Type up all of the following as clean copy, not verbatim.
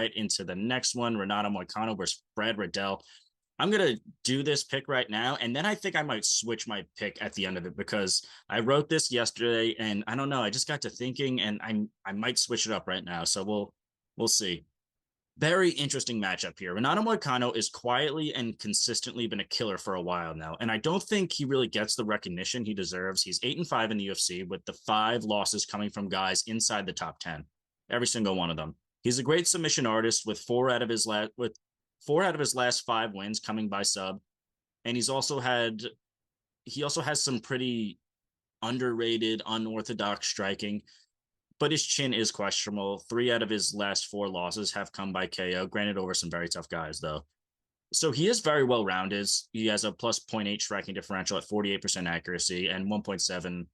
right into the next one. Renato Moicano versus Brad Riddell. I'm going to do this pick right now. And then I think I might switch my pick at the end of it because I wrote this yesterday and I don't know. I just got to thinking and I might switch it up right now. So we'll see. Very interesting matchup here. Renato Moicano is quietly and consistently been a killer for a while now, and I don't think he really gets the recognition he deserves. He's 8-5 in the UFC with the 5 losses coming from guys inside the top 10, every single one of them. He's a great submission artist with 4 out of his last 5 wins coming by sub, and he also has some pretty underrated, unorthodox striking. But his chin is questionable. 3 out of his last 4 losses have come by KO, granted over some very tough guys, though. So he is very well rounded. He has a plus 0.8 striking differential at 48% accuracy and 1.7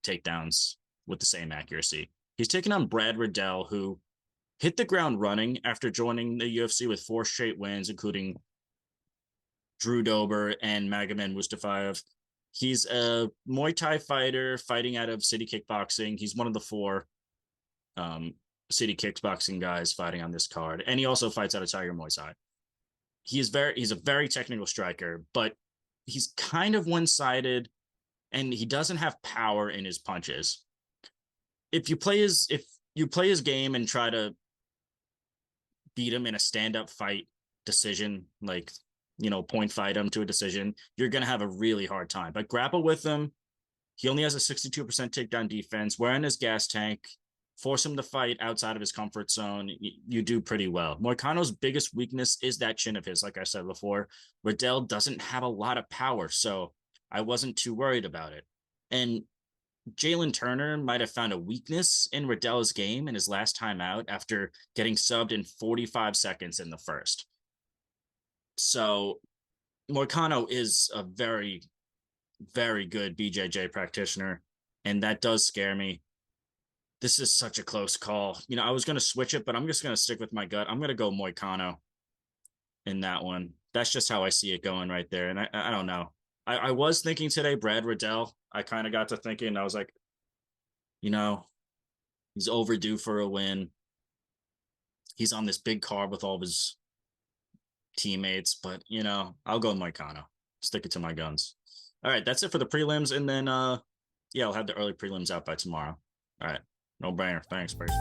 takedowns with the same accuracy. He's taken on Brad Riddell, who hit the ground running after joining the UFC with 4 straight wins, including Drew Dober and Magomed Mustafayev. He's a Muay Thai fighter fighting out of City Kickboxing. He's one of the 4 City Kickboxing guys fighting on this card. And he also fights out of Tiger Muay Thai. He's a very technical striker, but he's kind of one-sided and he doesn't have power in his punches. If you play his game and try to beat him in a stand-up fight decision, like point fight him to a decision, you're going to have a really hard time. But grapple with him. He only has a 62% takedown defense. Wear in his gas tank. Force him to fight outside of his comfort zone. You do pretty well. Moicano's biggest weakness is that chin of his, like I said before. Riddell doesn't have a lot of power, so I wasn't too worried about it. And Jalen Turner might have found a weakness in Riddell's game in his last time out after getting subbed in 45 seconds in the first. So Moicano is a very, very good BJJ practitioner, and that does scare me. This is such a close call. I was going to switch it, but I'm just going to stick with my gut. I'm going to go Moicano in that one. That's just how I see it going right there. And I don't know. I was thinking today, Brad Riddell. I kind of got to thinking, I was like, he's overdue for a win. He's on this big card with all of his teammates, but I'll go Moicano. Stick it to my guns. All right, that's it for the prelims, and then I'll have the early prelims out by tomorrow. All right, no brainer. Thanks, Bruce.